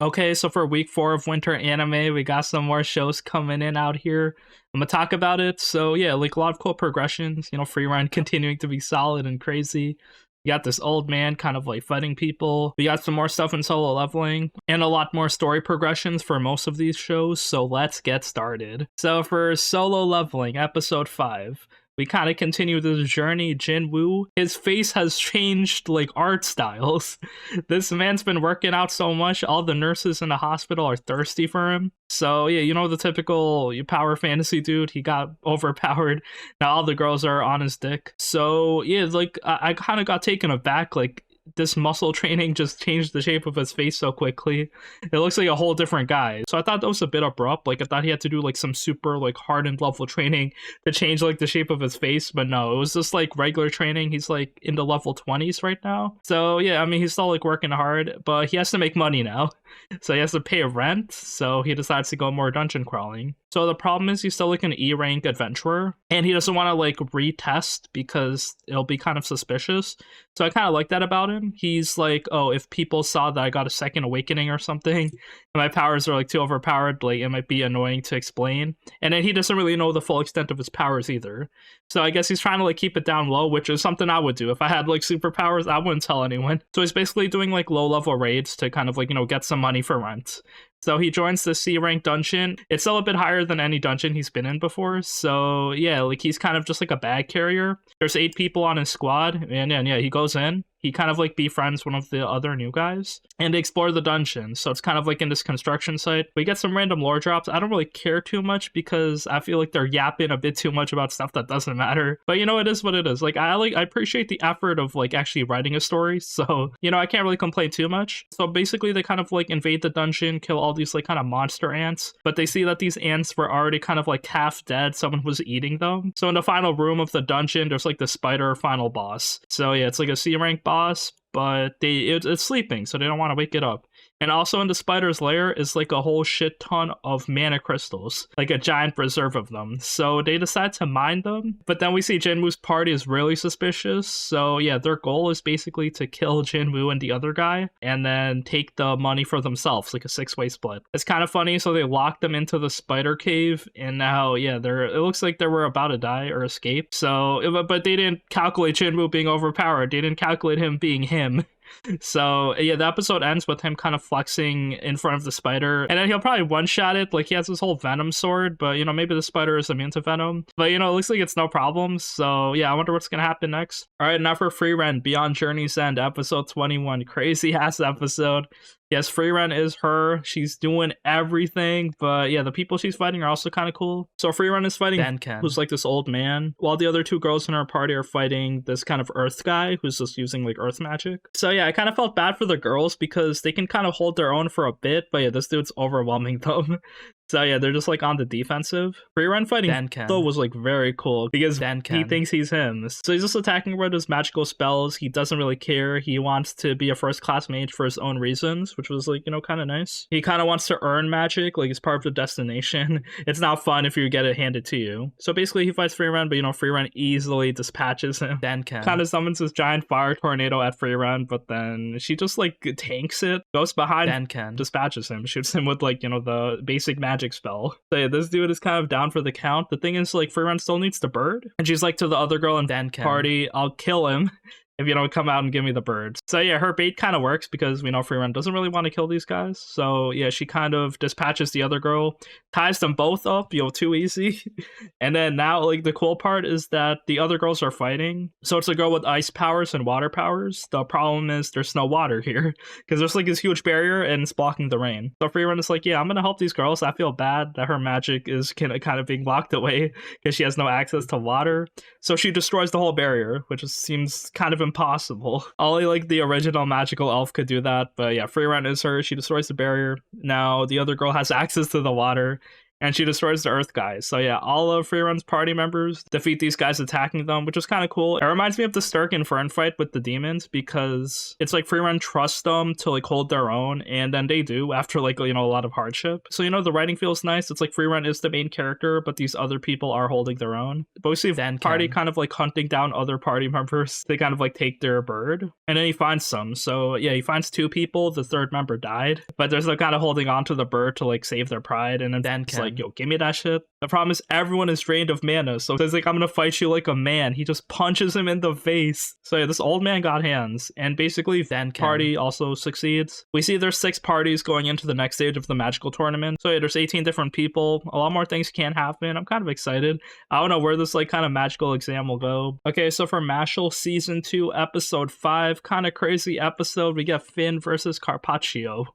Okay, so for week 4 of winter anime, we got some more shows coming in out here. I'm gonna talk about it. So yeah, like a lot of cool progressions. Frieren continuing to be solid and crazy. You got this old man kind of like fighting people. We got some more stuff in solo leveling and a lot more story progressions for most of these shows. So let's get started. So for solo leveling, episode 5. We kind of continue this journey. Jinwoo, his face has changed like art styles. This man's been working out so much, all the nurses in the hospital are thirsty for him. So yeah, the typical power fantasy dude, he got overpowered. Now all the girls are on his dick. So yeah, like I kind of got taken aback, like this muscle training just changed the shape of his face so quickly. It looks like a whole different guy. So I thought that was a bit abrupt. Like I thought he had to do like some super like hardened level training to change like the shape of his face, but no, it was just like regular training. He's like in the level 20s right now. So yeah, I mean he's still like working hard, but he has to make money now. So he has to pay rent, so he decides to go more dungeon crawling. So the problem is he's still like an E rank adventurer, and he doesn't want to like retest because it'll be kind of suspicious. So I kind of like that about him. He's like, oh, if people saw that I got a second awakening or something, and my powers are like too overpowered, like it might be annoying to explain. And then he doesn't really know the full extent of his powers either. So I guess he's trying to like keep it down low, which is something I would do. If I had like superpowers, I wouldn't tell anyone. So he's basically doing like low level raids to kind of like, get some money for rent. So he joins the C rank dungeon. It's still a bit higher than any dungeon he's been in before. So yeah, like he's kind of just like a bag carrier. There's 8 people on his squad, and yeah, he goes in. He kind of like befriends one of the other new guys and they explore the dungeon. So it's kind of like in this construction site. We get some random lore drops. I don't really care too much because I feel like they're yapping a bit too much about stuff that doesn't matter. But it is what it is. Like I appreciate the effort of like actually writing a story. So, I can't really complain too much. So basically they kind of like invade the dungeon, kill all these like kind of monster ants, but they see that these ants were already kind of like half dead. Someone was eating them. So in the final room of the dungeon, there's like the spider final boss. So yeah, it's like a C rank boss, but it's sleeping, so they don't want to wake it up. And also in the spider's lair is like a whole shit ton of mana crystals, like a giant reserve of them. So they decide to mine them, but then we see Jinwoo's party is really suspicious. So yeah, their goal is basically to kill Jinwoo and the other guy and then take the money for themselves, like a 6-way split. It's kind of funny, so they lock them into the spider cave, and now yeah, it looks like they were about to die or escape. So, but they didn't calculate Jinwoo being overpowered. They didn't calculate him being him. So yeah, the episode ends with him kind of flexing in front of the spider, and then he'll probably one-shot it. Like he has this whole venom sword, but maybe the spider is immune to venom, but it looks like it's no problem. So yeah, I wonder what's gonna happen next. All right, now for Frieren, Beyond Journey's End, episode 21. Crazy ass episode. Yes, Frieren is her. She's doing everything, but yeah, the people she's fighting are also kind of cool. So Frieren is fighting Denken, who's like this old man, while the other 2 girls in her party are fighting this kind of earth guy who's just using like earth magic. So yeah, I kind of felt bad for the girls because they can kind of hold their own for a bit, but yeah, this dude's overwhelming them. So yeah, they're just like on the defensive. Frieren fighting though was like very cool because he thinks he's him. So he's just attacking with his magical spells. He doesn't really care. He wants to be a first class mage for his own reasons, which was like, kind of nice. He kind of wants to earn magic, like it's part of the destination. It's not fun if you get it handed to you. So basically he fights Frieren, but Frieren easily dispatches him. Kind of summons this giant fire tornado at Frieren, but then she just like tanks it, goes behind, dispatches him, shoots him with like, the basic magic spell. So yeah, this dude is kind of down for the count. The thing is, like, Frieren still needs the bird, and she's like to the other girl in party, I'll kill him if you don't come out and give me the bird. So yeah, her bait kind of works because we know Frieren doesn't really want to kill these guys. So yeah, she kind of dispatches the other girl, ties them both up, too easy. And then now, like, the cool part is that the other girls are fighting. So it's a girl with ice powers and water powers. The problem is there's no water here because there's like this huge barrier and it's blocking the rain. So Frieren is like, yeah, I'm gonna help these girls. I feel bad that her magic is kind of being locked away because she has no access to water. So she destroys the whole barrier, which seems kind of impossible. Only like the original magical elf could do that, but yeah, Frieren is her. She destroys the barrier. Now the other girl has access to the water, and she destroys the Earth guys. So yeah, all of Frieren's party members defeat these guys attacking them, which is kind of cool. It reminds me of the Sturk and Frieren fight with the demons, because it's like Frieren trusts them to like hold their own, and then they do after like, you know, a lot of hardship. So, you know, the writing feels nice. It's like Frieren is the main character, but these other people are holding their own. But we see the party kind of like hunting down other party members. They kind of like take their bird, and then he finds some. So yeah, he finds 2 people. The 3rd member died, but there's like kind of holding on to the bird to like save their pride, and then it's like, yo, give me that shit. The problem is everyone is drained of mana, so he's like, I'm gonna fight you like a man. He just punches him in the face. So yeah, this old man got hands, and basically party also succeeds. We see there's 6 parties going into the next stage of the magical tournament. So yeah, there's 18 different people. A lot more things can happen. I'm kind of excited. I don't know where this like kind of magical exam will go. Okay, so for Mashle season 2 episode 5, kind of crazy episode. We get Finn versus Carpaccio.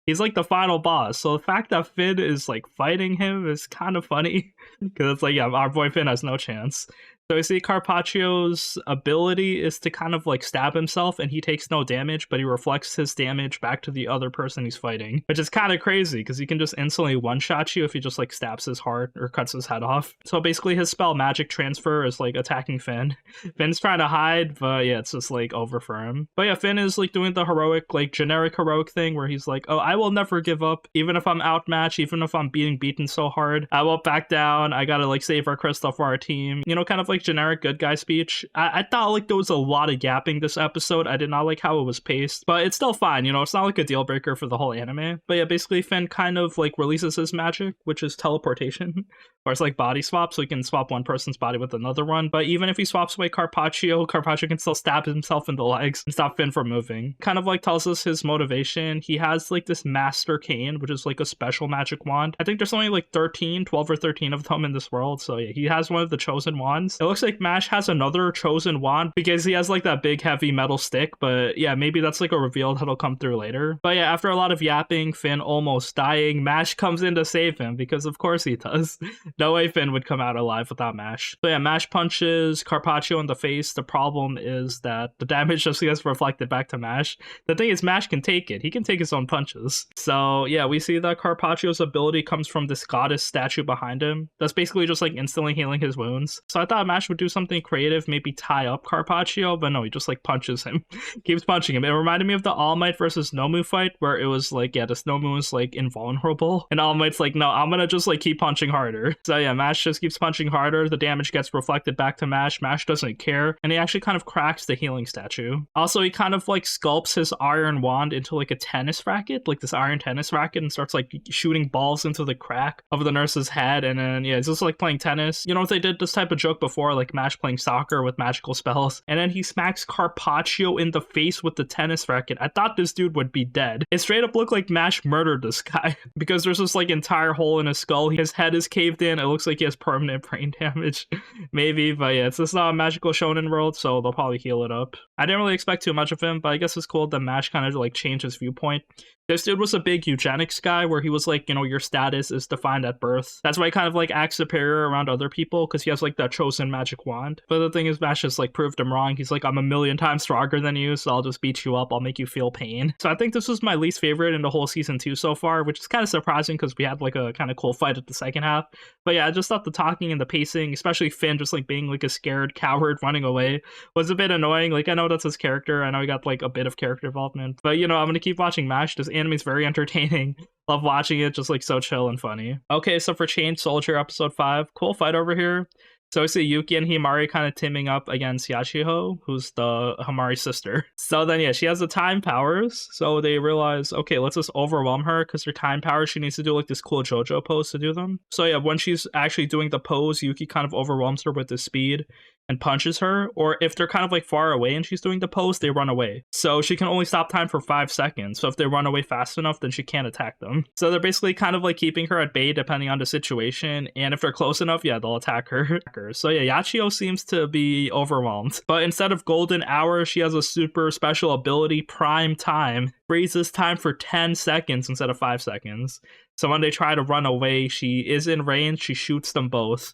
He's like the final boss. So the fact that Finn is like fighting him is kind of funny, because it's like, yeah, our boy Finn has no chance. So we see Carpaccio's ability is to kind of like stab himself, and he takes no damage, but he reflects his damage back to the other person he's fighting, which is kind of crazy because he can just instantly one-shot you if he just like stabs his heart or cuts his head off. So basically his spell Magic Transfer is like attacking Finn. Finn's trying to hide, but yeah, it's just like over for him. But yeah, Finn is like doing the heroic, like generic heroic thing where he's like, oh, I will never give up, even if I'm outmatched, even if I'm beaten so hard, I won't back down. I gotta like save our crystal for our team. You know, kind of like generic good guy speech. I thought like there was a lot of gapping this episode. I did not like how it was paced, but it's still fine. You know, it's not like a deal breaker for the whole anime. But yeah, basically Finn kind of like releases his magic, which is teleportation, or it's like body swap, so he can swap one person's body with another one. But even if he swaps away Carpaccio can still stab himself in the legs and stop Finn from moving. Kind of like tells us his motivation. He has like this Master Cane, which is like a special magic wand. I think there's only like 12 or 13 of them in this world. So yeah, he has one of the chosen wands. It looks like Mash has another chosen wand because he has like that big heavy metal stick, but yeah, maybe that's like a reveal that'll come through later. But yeah, after a lot of yapping, Finn almost dying, Mash comes in to save him, because of course he does. No way Finn would come out alive without Mash. So yeah, Mash punches Carpaccio in the face. The problem is that the damage just gets reflected back to Mash. The thing is, Mash can take it. He can take his own punches. So yeah, we see that Carpaccio's ability comes from this goddess statue behind him. That's basically just like instantly healing his wounds. So I thought Mash would do something creative, maybe tie up Carpaccio, but no, he just like punches him. Keeps punching him. It reminded me of the All Might versus Nomu fight, where it was like, yeah, this Nomu was like invulnerable, and All Might's like, no, I'm gonna just like keep punching harder. So yeah, Mash just keeps punching harder. The damage gets reflected back to Mash. Mash doesn't care, and he actually kind of cracks the healing statue. Also, he kind of like sculpts his iron wand into like a tennis racket, like this iron tennis racket, and starts like shooting balls into the crack of the nurse's head. And then yeah, it's just like playing tennis. You know, if they did this type of joke before, like Mash playing soccer with magical spells, and then he smacks Carpaccio in the face with the tennis racket. I thought this dude would be dead. It straight up looked like Mash murdered this guy because there's this like entire hole in his skull. His head is caved in. It looks like he has permanent brain damage. Maybe, but yeah, it's just not a magical shonen world, so they'll probably heal it up. I didn't really expect too much of him, but I guess it's cool that Mash kind of like changed his viewpoint. This dude was a big eugenics guy where he was like, you know, your status is defined at birth. That's why he kind of like acts superior around other people, because he has like that chosen magic wand. But the thing is, Mash just like proved him wrong. He's like, I'm a million times stronger than you, so I'll just beat you up. I'll make you feel pain. So I think this was my least favorite in the whole season 2 so far, which is kind of surprising because we had like a kind of cool fight at the second half. But yeah, I just thought the talking and the pacing, especially Finn just like being like a scared coward running away, was a bit annoying. Like, I know that's his character. I know he got like a bit of character development, but you know, I'm gonna keep watching Mash. This anime's very entertaining. Love watching it, just like so chill and funny. Okay, so for Chained Soldier episode 5, cool fight over here. So we see Yuki and Himari kind of teaming up against Yashiho, who's the Himari's sister. So then, yeah, she has the time powers. So they realize, okay, let's just overwhelm her because her time powers, she needs to do like this cool JoJo pose to do them. So yeah, when she's actually doing the pose, Yuki kind of overwhelms her with his speed and punches her. Or if they're kind of like far away and she's doing the pose, they run away. So she can only stop time for 5 seconds. So if they run away fast enough, then she can't attack them. So they're basically kind of like keeping her at bay depending on the situation. And if they're close enough, yeah, they'll attack her. So yeah, Yachio seems to be overwhelmed. But instead of Golden Hour, she has a super special ability, Prime Time. Freezes time for 10 seconds instead of 5 seconds. So when they try to run away, she is in range, she shoots them both.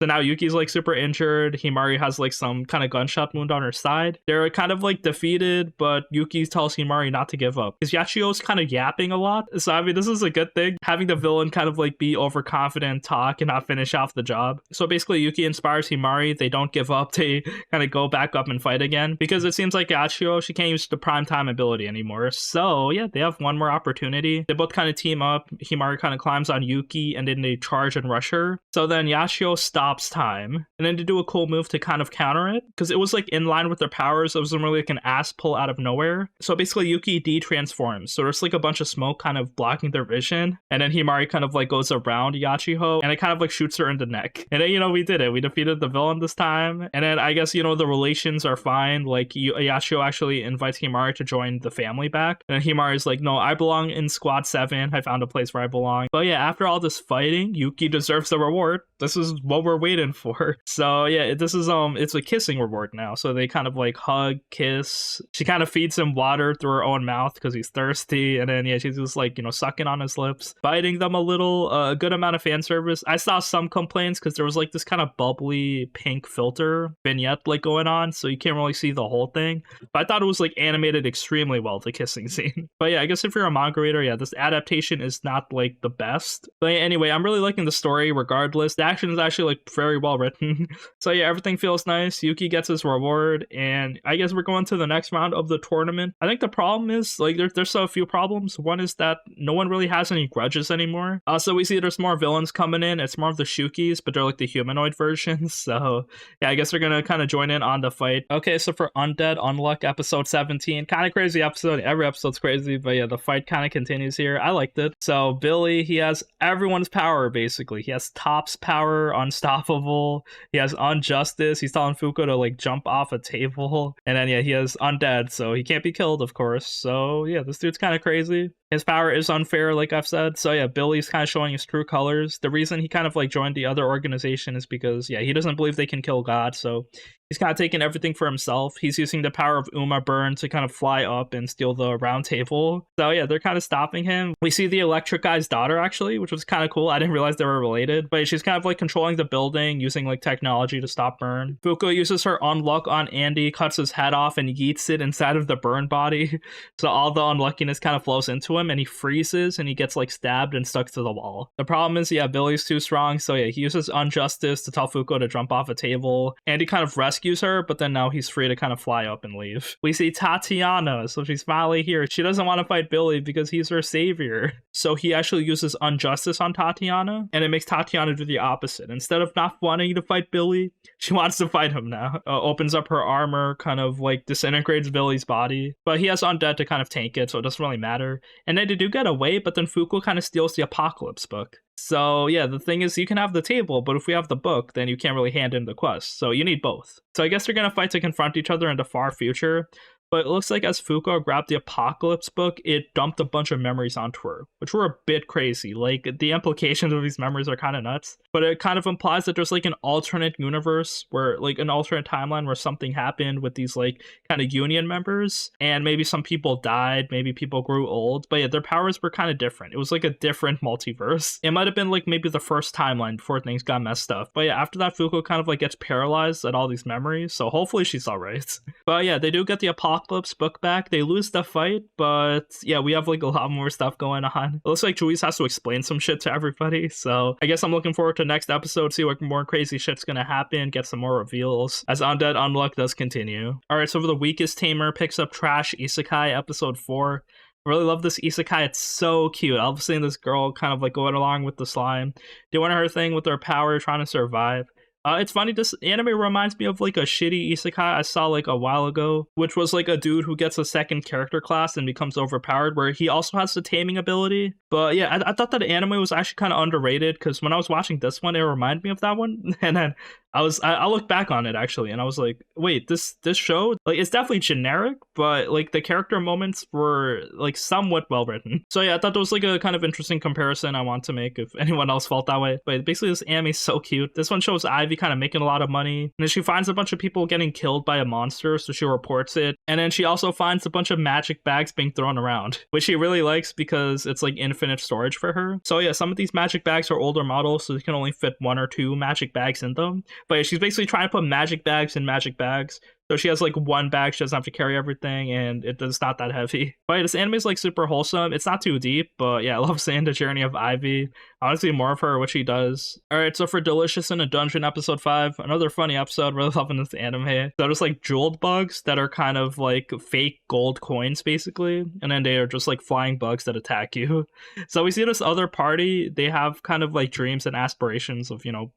So now Yuki's like super injured. Himari has like some kind of gunshot wound on her side. They're kind of like defeated, but Yuki tells Himari not to give up because Yachio's kind of yapping a lot. So I mean, this is a good thing, having the villain kind of like be overconfident, talk, and not finish off the job. So basically Yuki inspires Himari. They don't give up. They kind of go back up and fight again because it seems like Yachio, she can't use the prime time ability anymore. So yeah, they have one more opportunity. They both kind of team up. Himari kind of climbs on Yuki and then they charge and rush her. So then Yachio stops time and then to do a cool move to kind of counter it because it was like in line with their powers. It wasn't really like an ass pull out of nowhere. So basically Yuki de-transforms. So there's like a bunch of smoke kind of blocking their vision. And then Himari kind of like goes around Yachio and it kind of like shoots her in the neck. And then, you know, we did it. We defeated the villain this time. And then I guess, you know, the relations are fine. Like Yachio actually invites Himari to join the family back. And Himari's like, no, I belong in squad 7. I found a place where I belong. But yeah, after all this fighting, Yuki deserves the reward. This is what we're waiting for. So yeah, this is it's a kissing reward now. So they kind of like hug, kiss. She kind of feeds him water through her own mouth because he's thirsty. And then yeah, she's just like, you know, sucking on his lips, biting them a little. A good amount of fan service. I saw some complaints because there was like this kind of bubbly pink filter vignette like going on, so you can't really see the whole thing. But I thought it was like animated extremely well, the kissing scene. But yeah, I guess if you're a manga reader, yeah, this adaptation is not like the best. But anyway, I'm really liking the story regardless. The action is actually like very well written. So yeah, everything feels nice. Yuki gets his reward, and I guess we're going to the next round of the tournament. I think the problem is like there's still a few problems. One is that no one really has any grudges anymore. So we see there's more villains coming in. It's more of the Shukis, but they're like the humanoid versions. So yeah, I guess they're gonna kind of join in on the fight. Okay, so for Undead Unluck episode 17, kind of crazy episode. Every episode's crazy, but yeah, the fight kind of continues here. I liked it. So Billy, he has everyone's power basically. He has Top's power, Unstoppable. He has Unjustice. He's telling Fuko to like jump off a table, and then yeah, he has Undead, so he can't be killed, of course. So yeah, this dude's kind of crazy. His power is unfair, like I've said. So yeah, Billy's kind of showing his true colors. The reason he kind of like joined the other organization is because yeah, he doesn't believe they can kill God. So he's kind of taking everything for himself. He's using the power of Uma Burn to kind of fly up and steal the round table. So yeah, they're kind of stopping him. We see the electric guy's daughter actually, which was kind of cool. I didn't realize they were related, but she's kind of like controlling the building using like technology to stop Burn. Fuko uses her unluck on Andy, cuts his head off and yeets it inside of the Burn body. So all the unluckiness kind of flows into him and he freezes and he gets like stabbed and stuck to the wall. The problem is, yeah, Billy's too strong. So yeah, he uses Unjustice to tell Fuko to jump off a table. Andy kind of rescues her, but then now he's free to kind of fly up and leave. We see Tatiana, so she's finally here. She doesn't want to fight Billy because he's her savior. So he actually uses Unjustice on Tatiana, and it makes Tatiana do the opposite. Instead of not wanting to fight Billy, she wants to fight him now. Opens up her armor, kind of like disintegrates Billy's body, but he has Undead to kind of tank it, so it doesn't really matter. And then they do get away, but then Fuko kind of steals the Apocalypse book. So yeah, the thing is you can have the table, but if we have the book, then you can't really hand in the quest. So you need both. So I guess they're going to fight to confront each other in the far future. But it looks like as Fuko grabbed the Apocalypse book, it dumped a bunch of memories onto her, which were a bit crazy. Like, the implications of these memories are kind of nuts. But it kind of implies that there's, like, an alternate universe where, like, an alternate timeline where something happened with these, like, kind of Union members. And maybe some people died, maybe people grew old. But yeah, their powers were kind of different. It was, like, a different multiverse. It might have been, like, maybe the first timeline before things got messed up. But yeah, after that, Fuko kind of, like, gets paralyzed at all these memories. So hopefully she's alright. But yeah, they do get the Apocalypse book back. They lose the fight, but yeah, we have like a lot more stuff going on. It looks like Juice has to explain some shit to everybody, so I guess I'm looking forward to next episode, see what more crazy shit's gonna happen, get some more reveals as Undead Unluck does continue. Alright, so for the weakest Tamer picks up Trash Isekai episode 4. I really love this isekai. It's so cute. I've seen this girl kind of like going along with the slime, doing her thing with her power, trying to survive. It's funny, this anime reminds me of like a shitty isekai I saw like a while ago, which was like a dude who gets a second character class and becomes overpowered, where he also has the taming ability. But yeah, I thought that anime was actually kind of underrated, because when I was watching this one, it reminded me of that one. And then I looked back on it actually, and I was like, wait, this show, like, it's definitely generic, but like the character moments were like somewhat well written. So yeah, I thought that was like a kind of interesting comparison I want to make if anyone else felt that way. But basically, this anime's so cute. This one shows Ivy kind of making a lot of money, and then she finds a bunch of people getting killed by a monster, so she reports it. And then she also finds a bunch of magic bags being thrown around, which she really likes because it's like infinite storage for her. So yeah, some of these magic bags are older models, so you can only fit 1 or 2 magic bags in them. But yeah, she's basically trying to put magic bags in magic bags. So she has like 1 bag, she doesn't have to carry everything, and it's not that heavy. But yeah, this anime is like super wholesome. It's not too deep, but yeah, I love seeing the journey of Ivy. I want to see more of her, what she does. Alright, so for Delicious in a Dungeon episode 5, another funny episode, really loving this anime. So there's like jeweled bugs that are kind of like fake gold coins basically, and then they are just like flying bugs that attack you. So we see this other party, they have kind of like dreams and aspirations of, you know,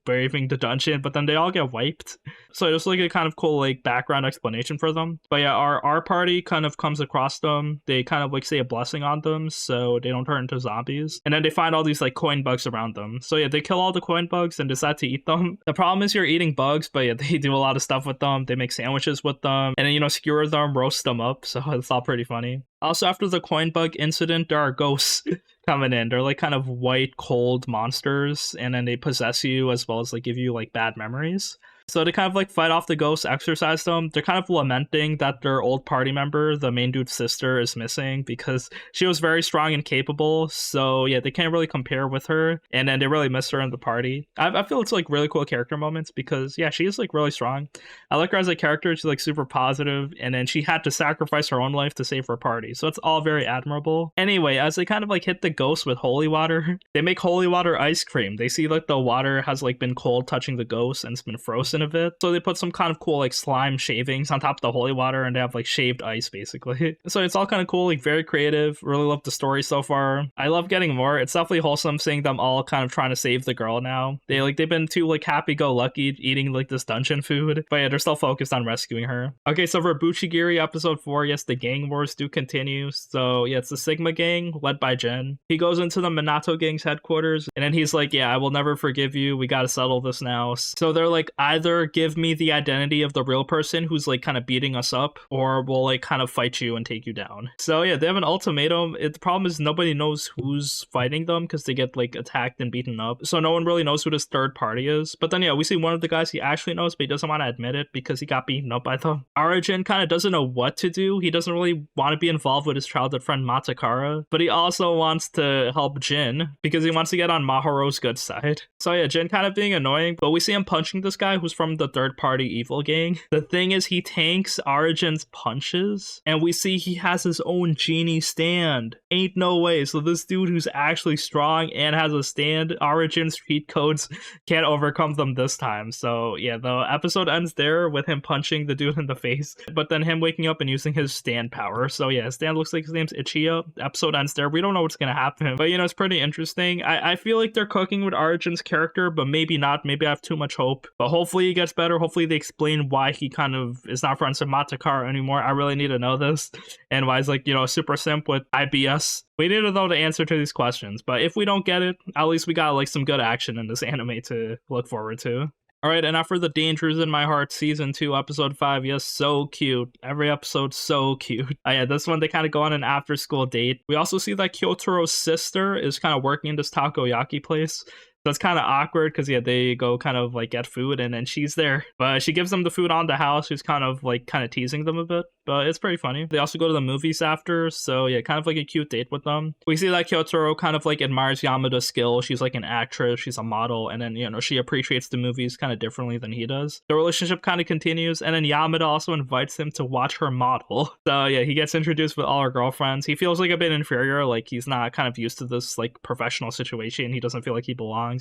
braving the dungeon, but then they all get wiped. So it's like a kind of cool like background explanation for them. But yeah, our party kind of comes across them. They kind of like say a blessing on them so they don't turn into zombies. And then they find all these like coin bugs around them. So yeah, they kill all the coin bugs and decide to eat them. The problem is you're eating bugs, but yeah, they do a lot of stuff with them. They make sandwiches with them and then, you know, skewer them, roast them up. So it's all pretty funny. Also, after the coin bug incident, there are ghosts coming in. They're like kind of white, cold monsters, and then they possess you as well as like give you like bad memories. So they kind of like fight off the ghosts, exorcise them. They're kind of lamenting that their old party member, the main dude's sister, is missing because she was very strong and capable. So yeah, they can't really compare with her. And then they really miss her in the party. I feel it's like really cool character moments because yeah, she is like really strong. I like her as a character. She's like super positive, and then she had to sacrifice her own life to save her party. So it's all very admirable. Anyway, as they kind of like hit the ghosts with holy water, they make holy water ice cream. They see like the water has like been cold touching the ghost and it's been frozen of it. So they put some kind of cool like slime shavings on top of the holy water and they have like shaved ice basically. So it's all kind of cool, like very creative. Really love the story so far. I love getting more. It's definitely wholesome seeing them all kind of trying to save the girl now. They've been too like happy-go-lucky eating like this dungeon food, but yeah, they're still focused on rescuing her. Okay, so for Bucchigiri episode 4, yes, the gang wars do continue. So yeah, it's the Sigma gang led by Jin. He goes into the Mato gang's headquarters and then he's like, yeah, I will never forgive you. We gotta settle this now. So they're like, either give me the identity of the real person who's like kind of beating us up, or we'll like kind of fight you and take you down. So yeah, they have an ultimatum. The problem is nobody knows who's fighting them because they get like attacked and beaten up. So no one really knows who this third party is. But then yeah, we see one of the guys he actually knows, but he doesn't want to admit it because he got beaten up by them. Arjun kind of doesn't know what to do. He doesn't really want to be involved with his childhood friend Matakara, but he also wants to help Jin because he wants to get on Maharo's good side. So yeah, Jin kind of being annoying, but we see him punching this guy who's from the third party evil gang. The thing is, he tanks Arjun's punches, and we see he has his own genie stand. Ain't no way. So this dude who's actually strong and has a stand, Arjun's cheat codes can't overcome them this time. So yeah, the episode ends there with him punching the dude in the face, but then him waking up and using his stand power. So yeah, stand looks like his name's Ichiya. The episode ends there. We don't know what's gonna happen, but you know, it's pretty interesting. I feel like they're cooking with Arjun's character, but maybe not. Maybe I have too much hope, but hopefully he gets better. Hopefully they explain why he kind of is not friends with Matakara anymore. I really need to know this, and why he's like, you know, super simp with IBS. We need to know the answer to these questions, but if we don't get it, at least we got like some good action in this anime to look forward to. Alright, and after the Dangers in My Heart Season 2, Episode 5, yes, so cute. Every episode so cute. Yeah, this one, they kind of go on an after-school date. We also see that Kyotaro's sister is kind of working in this takoyaki place. So it's kind of awkward because, yeah, they go kind of like get food and then she's there. But she gives them the food on the house. She's kind of teasing them a bit. But it's pretty funny. They also go to the movies after. So yeah, kind of like a cute date with them. We see that Kyotaro kind of like admires Yamada's skill. She's like an actress. She's a model. And then, you know, she appreciates the movies kind of differently than he does. The relationship kind of continues. And then Yamada also invites him to watch her model. So yeah, he gets introduced with all her girlfriends. He feels like a bit inferior. Like he's not kind of used to this like professional situation. He doesn't feel like he belongs.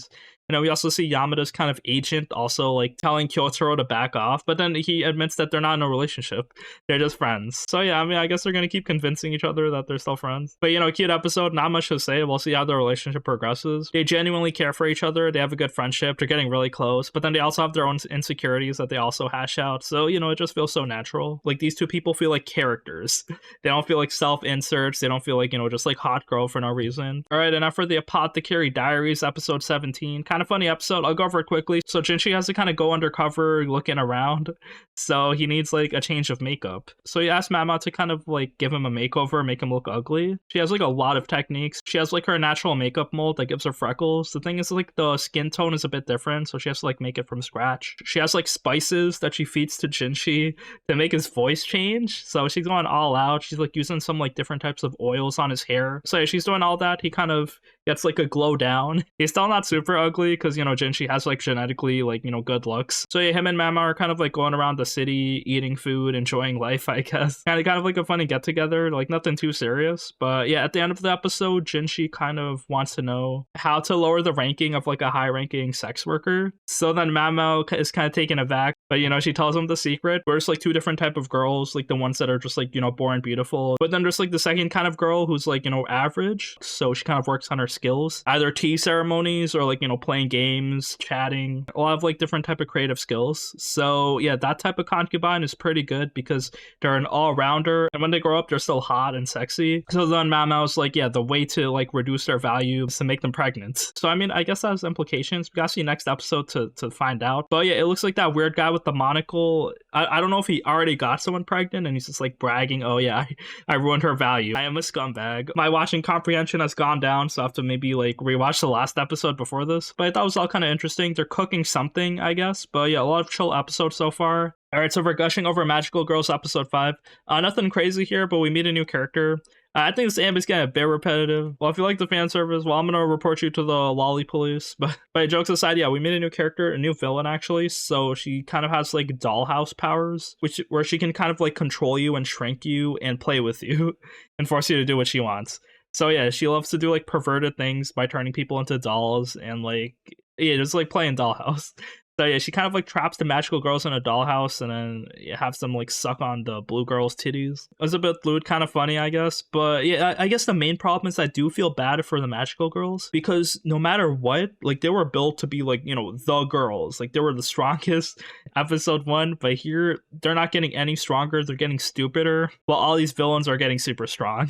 You know, we also see Yamada's kind of agent also like telling Kyotaro to back off, but then he admits that they're not in a relationship. They're just friends. So yeah, I mean, I guess they're gonna keep convincing each other that they're still friends. But you know, cute episode, not much to say. We'll see how the relationship progresses. They genuinely care for each other. They have a good friendship. They're getting really close, but then they also have their own insecurities that they also hash out. So, you know, it just feels so natural. Like these two people feel like characters. They don't feel like self-inserts. They don't feel like, you know, just like hot girl for no reason. All right, and now for the Apothecary Diaries episode 7 17. Kind of funny episode. I'll go over it quickly. So Jinshi has to kind of go undercover looking around. So he needs like a change of makeup. So he asks Mama to kind of like give him a makeover, make him look ugly. She has like a lot of techniques. She has like her natural makeup mold that gives her freckles. The thing is like the skin tone is a bit different, so she has to like make it from scratch. She has like spices that she feeds to Jinshi to make his voice change. So she's going all out. She's like using some like different types of oils on his hair. So yeah, she's doing all that. He kind of gets like a glow down. He's still not super ugly because, you know, Jinshi has like genetically like, you know, good looks. So yeah, him and Mama are kind of like going around the city, eating food, enjoying life, I guess. Kind of like a funny get together, like nothing too serious. But yeah, at the end of the episode, Jinshi kind of wants to know how to lower the ranking of like a high ranking sex worker. So then Mama is kind of taken aback, but you know, she tells him the secret. There's like two different type of girls, like the ones that are just like, you know, born beautiful. But then there's like the second kind of girl who's like, you know, average. So she kind of works on her skills, either tea ceremonies or like, you know, playing games, chatting, a lot of like different type of creative skills. So yeah, that type of concubine is pretty good because they're an all-rounder, and when they grow up they're still hot and sexy. So then Mama was like, yeah, the way to like reduce their value is to make them pregnant. So I mean, I guess that has implications. We gotta see next episode to find out. But yeah, it looks like that weird guy with the monocle, I don't know if he already got someone pregnant and he's just like bragging, oh yeah, I ruined her value, I am a scumbag. My watching comprehension has gone down, so I have to maybe like rewatch the last episode before this. But I thought it was all kind of interesting. They're cooking something, I guess. But yeah, a lot of chill episodes so far. Alright, so we're gushing over Magical Girls episode 5. Nothing crazy here, but we meet a new character. I think this anime is getting a bit repetitive. Well, if you like the fan service, well, I'm gonna report you to the lolly police. But jokes aside, yeah, we meet a new character, a new villain actually. So she kind of has like dollhouse powers, where she can kind of like control you and shrink you and play with you and force you to do what she wants. So yeah, she loves to do like perverted things by turning people into dolls and like, yeah, just like playing dollhouse. So yeah, she kind of like traps the magical girls in a dollhouse and then has them like suck on the blue girl's titties. It was a bit lewd, kind of funny, I guess. But yeah, I guess the main problem is I do feel bad for the magical girls because no matter what, like they were built to be like, you know, the girls. Like they were the strongest episode 1, but here they're not getting any stronger. They're getting stupider while all these villains are getting super strong.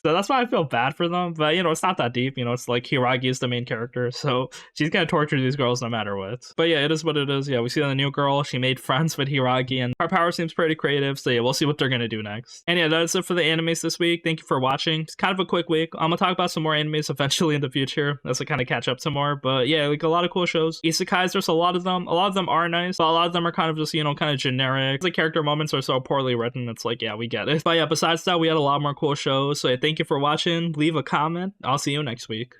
So that's why I feel bad for them. But you know, it's not that deep. You know, it's like Hiragi is the main character, so she's gonna torture these girls no matter what. But yeah, it is what it is. Yeah, we see the new girl. She made friends with Hiragi, and her power seems pretty creative. So yeah, we'll see what they're gonna do next. And yeah, that's it for the animes this week. Thank you for watching. It's kind of a quick week. I'm gonna talk about some more animes eventually in the future as I kind of catch up to more. But yeah, like a lot of cool shows. Isekais, there's a lot of them. A lot of them are nice, but a lot of them are kind of just, you know, kind of generic. The character moments are so poorly written. It's like, yeah, we get it. But yeah, besides that, we had a lot more cool shows. So yeah, thank you for watching. Leave a comment. I'll see you next week.